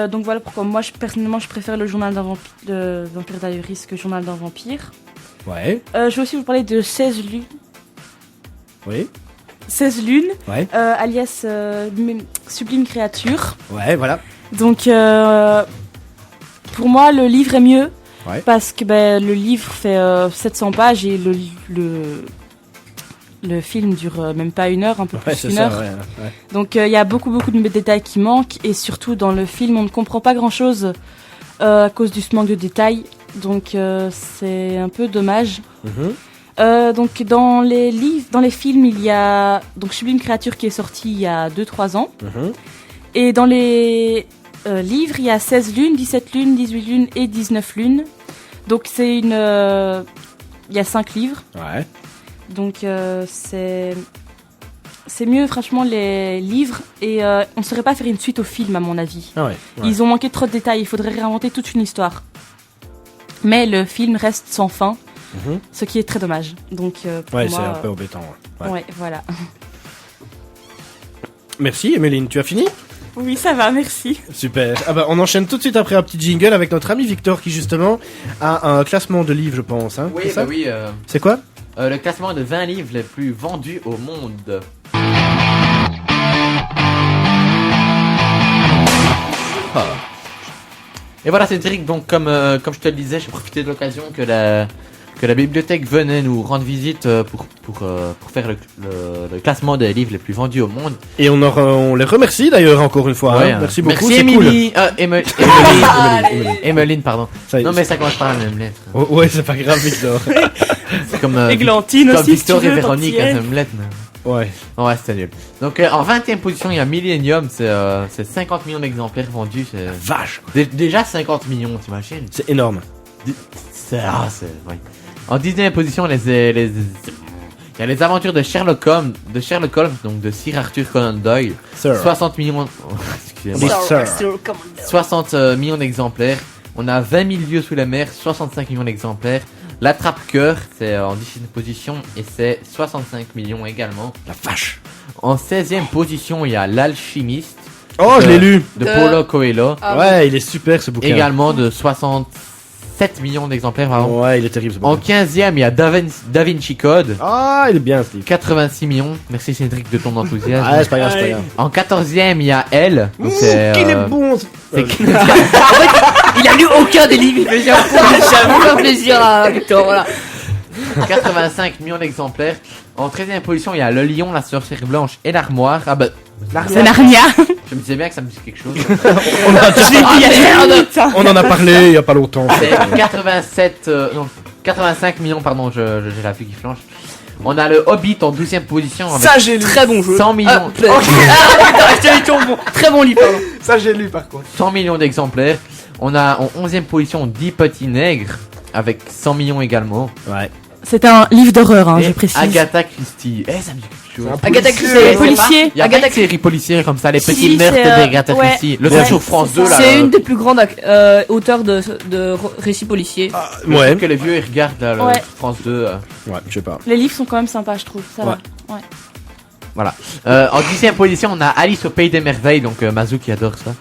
F: Donc voilà pourquoi moi personnellement je préfère le journal d'un Vampire Diaries que le journal d'un vampire.
A: Ouais.
F: Je vais aussi vous parler de 16 lunes.
A: Oui.
F: 16 lunes,
A: Ouais.
F: alias Sublime Créature.
A: Ouais, voilà.
F: Donc pour moi le livre est mieux
A: Ouais.
F: parce que le livre fait 700 pages et le film dure même pas 1 heure, un peu
A: Ouais,
F: plus
A: c'est
F: d'une
A: ça,
F: heure.
A: ouais.
F: Donc il y a beaucoup de détails qui manquent et surtout dans le film on ne comprend pas grand chose à cause du manque de détails. Donc c'est un peu dommage.
A: Mhm.
F: Donc dans les films il y a donc Sublime Créature qui est sorti il y a 2-3 ans
A: Mhm.
F: et dans les livres il y a 16 lunes, 17 lunes, 18 lunes et 19 lunes. Donc c'est il y a 5 livres.
A: Ouais.
F: Donc c'est mieux franchement les livres et on ne saurait pas faire une suite au film à mon avis.
A: Ah ouais.
F: Ils ont manqué trop de détails, il faudrait réinventer toute une histoire. Mais le film reste sans fin,
A: Mhm.
F: ce qui est très dommage. Donc pour
A: Ouais,
F: moi,
A: c'est un peu embêtant. Ouais.
F: ouais, voilà.
A: Merci, Emeline, tu as fini?
F: Oui, ça va, merci.
A: Super. Ah bah, on enchaîne tout de suite après un petit jingle avec notre ami Victor qui justement a un classement de livres, je pense. Hein,
E: Oui,
A: c'est ça
E: oui.
A: C'est quoi?
E: Le classement de 20 livres les plus vendus au monde. Et voilà, Cédric, donc comme je te le disais, j'ai profité de l'occasion que la bibliothèque venait nous rendre visite pour faire le classement des livres les plus vendus au monde.
A: Et on les remercie d'ailleurs encore une fois.
E: Ouais,
A: hein. Merci beaucoup.
E: Merci
A: c'est
E: Émilie. Emeline, pardon.
A: Ça y est,
E: Non mais ça commence par la même lettre.
A: Oh, ouais, c'est pas grave, Victor.
E: C'est comme
F: Églantine
E: comme
F: aussi,
E: Victor
F: si tu
E: et
F: veux,
E: Véronique,
F: tant
E: la
F: qu'il y est.
E: même lettre. Mais...
A: Ouais.
E: Ouais, c'était nul. Donc en 20e position, il y a Millennium, c'est 50 millions d'exemplaires vendus.
A: Vache.
E: Déjà 50 millions, t'imagines?
A: C'est énorme.
E: C'est ouais. En 19e position, il y a les aventures de Sherlock Holmes, donc de Sir Arthur Conan Doyle.
A: Sir.
E: 60 millions. Excusez-moi.
A: Sir.
E: 60 millions d'exemplaires. On a 20 000 lieues sous la mer, 65 millions d'exemplaires. L'attrape-cœur, c'est en 17e position et c'est 65 millions également.
A: La vache.
E: En 16e position, il y a L'Alchimiste.
A: Oh, je l'ai lu.
E: De Paulo Coelho.
A: Ouais, il est super ce bouquin.
E: Également de 67 millions d'exemplaires, pardon.
A: Ouais, il est terrible ce
E: En
A: bouquin.
E: 15e, il y a Da Vinci Code.
A: Ah, il est bien ce livre.
E: 86 millions. Merci Cédric de ton enthousiasme.
A: Ah, c'est pas grave, c'est pas grave.
E: En 14e, il y a Elle. Donc c'est,
A: Qu'il est bon.
E: c'est-
B: Il a lu aucun des livres, il fait genre pour faire plaisir à Victor, voilà.
E: 85 millions d'exemplaires. En 13e position, il y a Le Lion, la Sorcière Blanche et l'Armoire. Ah bah,
F: C'est Narnia.
E: je me disais bien que ça me disait quelque chose.
A: On en a parlé il y a pas longtemps.
E: C'est 85 millions, pardon, j'ai la vue qui flanche. On a le Hobbit en 12e position avec
D: Ça, j'ai lu.
B: Très bon jeu.
E: 100 millions,
B: Très bon livre, pardon.
D: Ça, j'ai lu par contre.
E: 100 millions d'exemplaires. On a en 11e position 10 petits nègres avec 100 millions également.
A: Ouais.
F: C'est un livre d'horreur, hein,
E: Et
F: je précise.
E: Agatha Christie. Ça me dit quelque chose.
B: Agatha
D: policier.
B: Christie,
F: Policier.
E: Il y a pas une série policière comme ça, les
F: Si,
E: petits meurtres
F: c'est,
E: d'Agatha
F: ouais.
E: Christie. Le
F: Ouais,
E: truc sur France 2 là.
B: C'est une des plus grandes auteurs de récits policiers.
E: Le
A: Ouais.
E: truc que les vieux ils regardent là, le
F: Ouais.
E: sur France 2.
A: Ouais, je sais pas.
F: Les livres sont quand même sympas, je trouve. Ça
A: Ouais.
F: va.
E: Voilà. En 10e position, on a Alice au Pays des Merveilles, donc Mazou qui adore ça.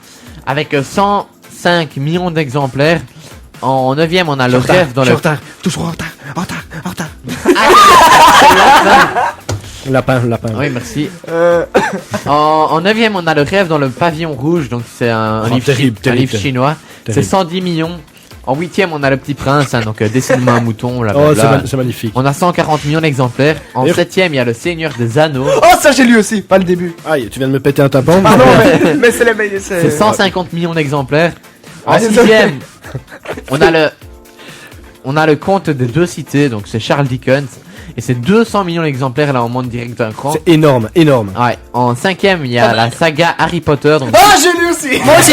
E: Avec 105 millions d'exemplaires. En 9e, on a Le Rêve dans
A: Je suis
E: le...
A: en retard. Toujours en retard. En retard. Lapin.
E: Oui, merci. En 9e, on a Le Rêve dans le Pavillon Rouge, donc c'est un livre,
A: terrible,
E: un livre
A: terrible.
E: chinois.
A: Terrible.
E: C'est 110 millions. En 8e, on a Le Petit Prince, hein, donc dessine-moi un mouton,
A: Oh,
E: blablabla.
A: c'est magnifique.
E: On a 140 millions d'exemplaires. En
A: D'ailleurs-
E: 7e, il y a Le Seigneur des Anneaux.
D: Oh, ça, j'ai lu aussi, pas le début.
A: Aïe, tu viens de me péter un tapon.
D: Pardon, mais c'est les meilleurs.
E: C'est 150 millions d'exemplaires. En
D: Ah, désolé.
E: 6e, on a le conte des deux cités, donc c'est Charles Dickens. Et c'est 200 millions d'exemplaires là on monte direct d'un cran.
A: C'est énorme, énorme.
E: Ouais. En 5ème, il y a la saga Harry Potter. Donc
D: Ah, j'ai lu aussi.
B: Moi aussi.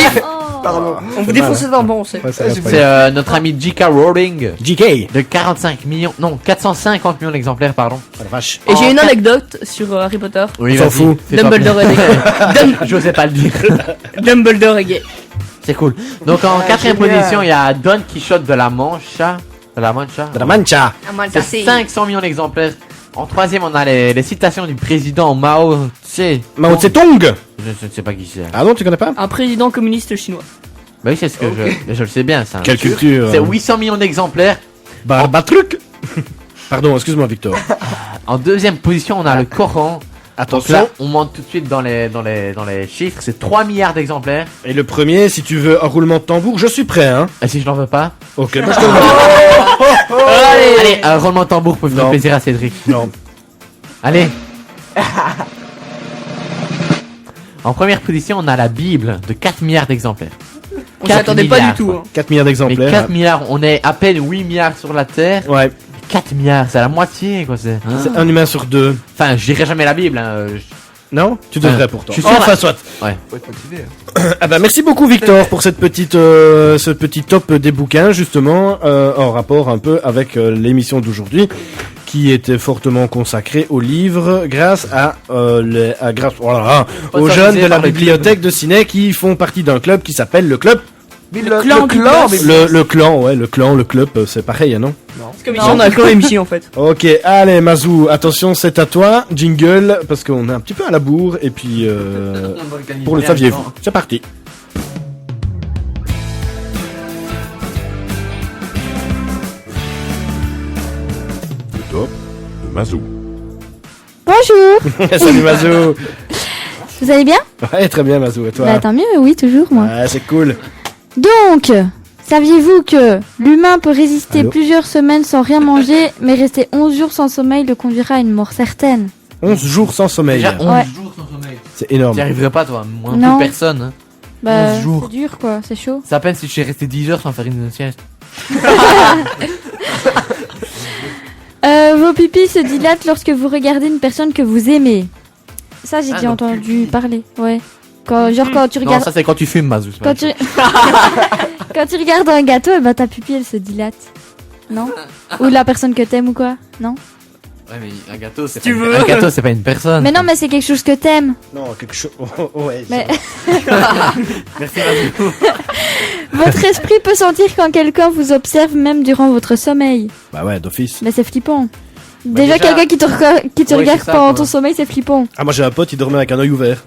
D: Pardon.
B: On vous défonce c'est un bon, on sait.
A: Ouais, ça va pas
E: c'est notre ami J.K. Rowling
A: JK.
E: de 45 millions, non 450 millions d'exemplaires pardon.
A: Oh la vache.
B: Et j'ai une anecdote sur Harry Potter.
E: Oui,
A: On s'en
E: vas-y,
A: fout.
E: c'est toi.
B: Dumbledore est gay.
E: J'osais pas le dire.
B: Dumbledore est gay.
E: C'est cool. Donc en
D: Ah,
E: 4ème
D: génial.
E: position, il y a Don Quichotte de la Mancha. De la Mancha.
A: De la Mancha.
E: C'est 500 millions d'exemplaires. En 3ème, on a les citations du président Mao Tse.
A: Mao Tse-tung.
E: Je ne sais pas qui c'est.
A: Ah non, tu connais pas?
B: Un président communiste chinois.
E: Bah oui, c'est ce que je le sais bien ça.
A: Quelle culture.
E: C'est 800 millions d'exemplaires.
A: Barbatruc. Pardon, excuse-moi Victor.
E: En 2ème position, on a le Coran. Donc
A: Attention.
E: là, on monte tout de suite dans les chiffres. C'est 3 milliards d'exemplaires.
A: Et le premier, si tu veux un roulement de tambour, je suis prêt, hein.
E: Et si je n'en veux pas?
A: Ok, bah je te le
E: Allez, un roulement de tambour pour faire
A: Non.
E: plaisir à Cédric.
A: Non.
E: Allez. En première position, on a la Bible de 4 milliards d'exemplaires.
B: On s'y attendait pas du tout. Hein.
A: 4 milliards
E: Mais
A: d'exemplaires.
E: 4 milliards, on est à peine 8 milliards sur la Terre.
A: Ouais,
E: 4 milliards, c'est la moitié quoi. C'est
A: c'est un humain sur 2.
E: Enfin, je dirais jamais la Bible. Hein.
A: Non? Tu devrais pourtant.
E: je suis sûr,
A: Enfin, soit.
D: Faut être motivé.
A: Ah bah merci beaucoup Victor pour cette petite, ce petit top des bouquins justement en rapport un peu avec l'émission d'aujourd'hui qui était fortement consacrée aux livres grâce à aux jeunes de la bibliothèque de Ciné qui font partie d'un club qui s'appelle le club
D: Le
B: clan du boss.
A: le clan le club c'est pareil hein, non?
B: C'est comme ici on a le clan MC en fait.
A: Ok, allez Mazou, attention c'est à toi, jingle parce qu'on est un petit peu à la bourre et puis pour le saviez-vous, c'est parti.
G: Le top de Mazou.
C: Bonjour,
A: Salut Mazou.
C: vous allez bien?
A: Ouais très bien Mazou et toi?
C: Bah tant mieux, oui, toujours moi.
A: Ouais c'est cool.
C: Donc, saviez-vous que l'humain peut résister
A: Allô
C: plusieurs semaines sans rien manger, mais rester 11 jours sans sommeil le conduira à une mort certaine?
A: 11 jours sans sommeil.
E: Déjà 11
C: Ouais.
E: jours sans sommeil.
A: C'est énorme.
E: T'y arriverais pas toi, moins
C: Non.
E: plus personne. Hein.
C: Bah,
E: 11 jours.
C: c'est dur quoi, c'est chaud.
E: C'est à peine si je suis resté 10 heures sans faire une sieste.
C: Vos pipis se dilatent lorsque vous regardez une personne que vous aimez. Ça, j'ai
E: Ah,
C: déjà
E: donc
C: entendu parler, ouais. Quand tu
E: Non,
C: regardes...
E: ça c'est quand tu fumes, Mazou. c'est pas
C: Quand tu... Quand tu regardes un gâteau, eh ben, ta pupille elle se dilate. Non? Ou la personne que t'aimes ou quoi? Non?
E: Ouais, mais un gâteau, c'est
B: tu
E: pas
B: veux.
E: un gâteau, c'est pas une personne.
C: Mais non, mais c'est quelque chose que t'aimes.
A: Non, quelque chose. Ouais.
C: Mais
E: Merci Mazou.
C: votre esprit peut sentir quand quelqu'un vous observe même durant votre sommeil.
A: Bah ouais, d'office.
C: Mais c'est flippant.
E: Bah,
C: Déjà,
E: déjà-
C: quelqu'un qui te
E: Ouais,
C: regarde
E: c'est ça,
C: pendant
E: quoi.
C: ton sommeil, c'est flippant.
A: Ah, moi j'ai un pote, il dormait avec un œil ouvert.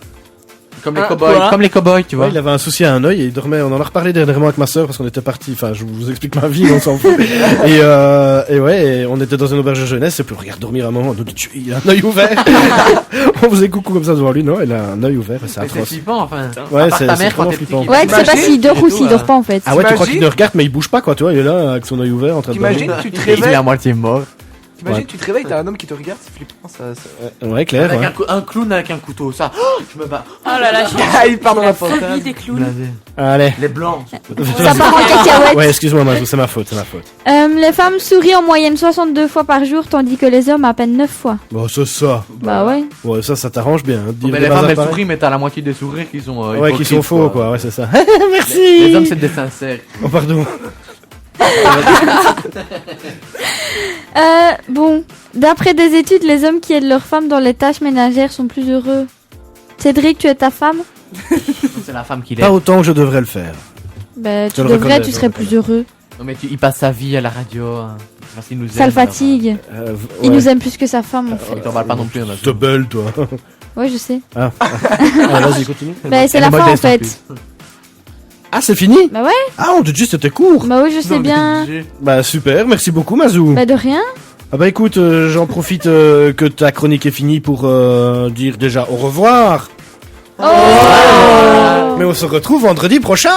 E: Comme les
B: Ah,
E: cow-boys,
B: quoi
E: comme les cow-boys, tu vois.
A: Ouais, il avait un souci à un œil et il dormait. On en a reparlé dernièrement avec ma soeur parce qu'on était partis. Enfin, je vous explique ma vie, mais on s'en fout. et ouais, et on était dans une auberge de jeunesse et puis on regarde dormir un moment. On nous dit, il a un œil ouvert. On faisait coucou comme ça devant lui. Non, il a un œil ouvert et c'est
E: Mais c'est
A: atroce.
E: flippant, enfin.
A: Ouais,
E: À part
A: c'est
E: ta
A: c'est
E: mère quand
A: vraiment
E: t'es petit.
A: flippant.
C: Ouais, tu sais pas
D: T'imagines
C: s'il dort ou
E: et
C: s'il
E: tout,
C: dort pas en fait.
A: Ah ouais, tu crois
D: T'imagines
A: qu'il le regarde mais il bouge pas quoi, tu vois, il est là avec son œil ouvert en train de dormir.
D: T'imagines, tu te
E: Il est à
D: réveilles,
E: moitié mort.
D: tu te réveilles, t'as un homme qui te regarde, c'est flippant ça.
A: Ouais, clair.
E: Avec
A: Ouais.
E: un clown avec un couteau, ça. Oh, je me bats.
F: Oh là là,
D: Ah, il part dans la
F: phobie
D: portable.
F: des clowns.
E: Blasé.
A: Allez.
E: Les blancs.
C: Ça part en cacahuète.
A: Ouais, excuse-moi, Mazou, c'est ma faute, c'est ma faute.
C: Les femmes sourient en moyenne 62 fois par jour, tandis que les hommes à peine 9 fois.
A: Bon, c'est ça.
C: Bah ouais.
A: Ouais, ça t'arrange bien. Hein, de dire
E: Mais
A: des
E: les femmes
A: bazars
E: elles
A: pareils.
E: sourient, mais t'as la moitié des sourires qui sont.
A: Ouais, qui sont
E: hypocrites,
A: faux, quoi. Ouais, c'est ça. Merci.
E: Les hommes, c'est des sincères.
A: Oh, pardon.
C: Bon, d'après des études, les hommes qui aident leurs femmes dans les tâches ménagères sont plus heureux. Cédric, tu es ta femme?
E: C'est la femme qui
A: Pas
E: l'aide.
A: autant que je devrais le faire.
C: Bah, tu
A: le
C: devrais,
A: reconnais,
C: tu
A: je
C: serais
A: le
C: plus heureux.
E: Non, mais il passe sa vie à la radio. Hein. Parce qu'il nous
C: Ça
E: aime,
C: le fatigue. Il nous aime plus que sa femme, en fait.
E: Il t'en parle pas non plus, hein,
A: Te belle, toi.
C: Ouais, je sais.
A: Allez, vas-y, continue.
C: Bah, c'est
E: Elle
C: la
E: est
C: fin, en
E: modeste, en
C: fait.
E: plus.
A: Ah, c'est fini?
C: Bah ouais.
A: Ah, on te dit c'était court.
C: Bah oui, je sais bien.
A: Bah, super, merci beaucoup, Mazou.
C: Bah de rien.
A: Ah, bah, écoute, j'en profite que ta chronique est finie pour dire déjà au revoir. Mais on se retrouve vendredi prochain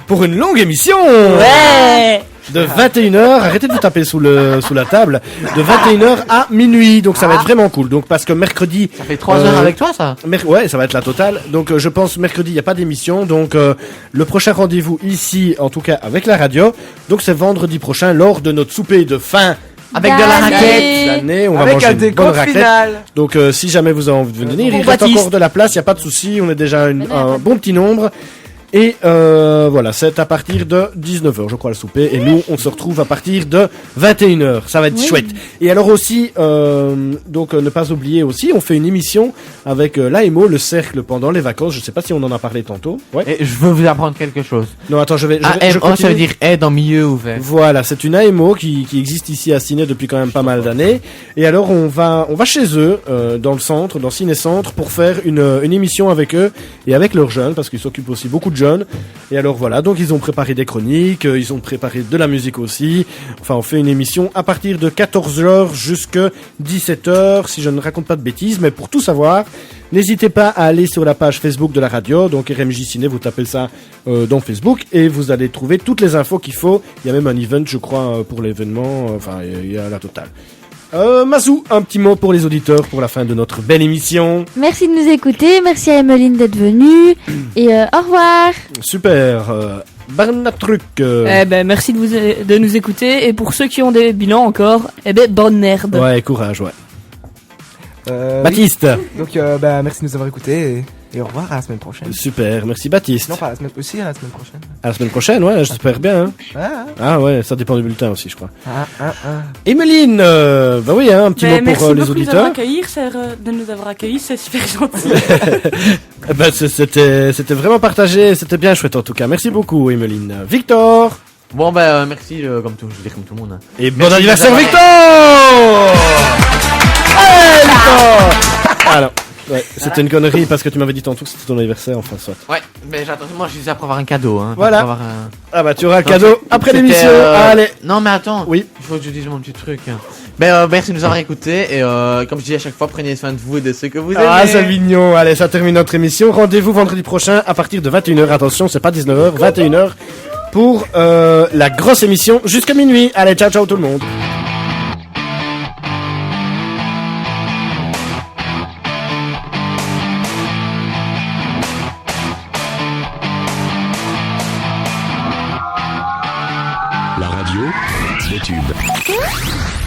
A: pour une longue émission.
B: Ouais.
A: De 21h, arrêtez de vous taper sous la table, de 21h à minuit, donc ça va être vraiment cool. Donc parce que mercredi,
E: Ça fait 3 heures avec toi, ça.
A: ouais, ça va être la totale. Donc je pense mercredi il n'y a pas d'émission, donc le prochain rendez-vous ici, en tout cas avec la radio, donc c'est vendredi prochain lors de notre souper de fin
E: Avec de la
C: D'année.
E: raquette.
A: L'année, on va
D: Avec
A: manger
D: un
A: une bonne
D: décompte
A: raclette.
D: final.
A: Donc si jamais vous avez envie de venir,
B: Bon
A: il reste
B: Baptiste.
A: encore de la place, il n'y a pas de souci, on est déjà
C: Mais non,
A: un
C: pas
A: bon petit nombre. Et voilà, c'est à partir de 19h, je crois, le souper. Et nous, on se retrouve à partir de 21h. Ça va être
C: Oui.
A: chouette. Et alors aussi, donc ne pas oublier aussi, on fait une émission avec l'AMO, le cercle, pendant les vacances. Je sais pas si on en a parlé tantôt. Ouais.
E: Et je veux vous apprendre quelque chose.
A: Non, attends, je
E: AMO, ça
A: continue.
E: veut dire aide en milieu ouvert.
A: Voilà, c'est une AMO qui existe ici à Ciné depuis quand même pas mal d'années. Et alors on va chez eux, dans le centre, dans Ciné Centre, pour faire une émission avec eux et avec leurs jeunes, parce qu'ils s'occupent aussi beaucoup de jeunes. Et alors voilà, donc ils ont préparé des chroniques, ils ont préparé de la musique aussi. Enfin, on fait une émission à partir de 14h jusqu'à 17h, si je ne raconte pas de bêtises. Mais pour tout savoir, n'hésitez pas à aller sur la page Facebook de la radio, donc RMJ Ciné, vous tapez ça dans Facebook et vous allez trouver toutes les infos qu'il faut. Il y a même un event, je crois, pour l'événement. Enfin, il y a la totale. Mazou, un petit mot pour les auditeurs pour la fin de notre belle émission.
C: Merci de nous écouter, merci à Emeline d'être venue. Et au revoir.
A: Super. Barnatruc.
B: Eh ben, merci de nous écouter. Et pour ceux qui ont des bilans encore, eh ben, bonne herbe.
A: Ouais, courage, ouais.
D: Oui.
A: Baptiste.
D: Donc, merci de nous avoir écoutés et au revoir à la semaine prochaine.
A: Super, merci Baptiste.
D: Non, pas à la semaine aussi, à la semaine prochaine.
A: À la semaine prochaine, ouais, j'espère bien. Hein. Ah ouais, ça dépend du bulletin aussi, je crois. Emeline, bah oui, hein, un petit mot
F: Merci
A: pour les
F: beaucoup
A: auditeurs.
F: de nous avoir accueillis, c'est super gentil.
A: Bah, c'était vraiment partagé, c'était bien chouette en tout cas. Merci beaucoup, Emeline. Victor.
E: Bon, ben, merci, comme tout le monde. Hein.
A: Et bon
E: Merci
A: anniversaire,
E: de nous
A: Victor. Allez, Victor. Alors, ouais, c'était une connerie parce que tu m'avais dit tantôt que c'était ton anniversaire, enfin, soit.
E: Ouais, mais j'attends, moi je disais après avoir un cadeau. Hein,
A: Voilà.
E: pour avoir un...
A: Ah bah, tu auras le
E: Non,
A: cadeau
E: c'est-
A: après
E: c'était,
A: l'émission. Allez.
E: Non, mais attends.
A: Oui.
E: Il faut que je dise mon petit truc. Merci de nous avoir écoutés. Et comme je dis à chaque fois, prenez soin de vous et de ceux que vous aimez.
A: Ah, c'est mignon. Allez, ça termine notre émission. Rendez-vous vendredi prochain à partir de 21h. Attention, c'est pas 19h, 21h pour la grosse émission jusqu'à minuit. Allez, ciao, ciao tout le monde.
G: La radio des tubes.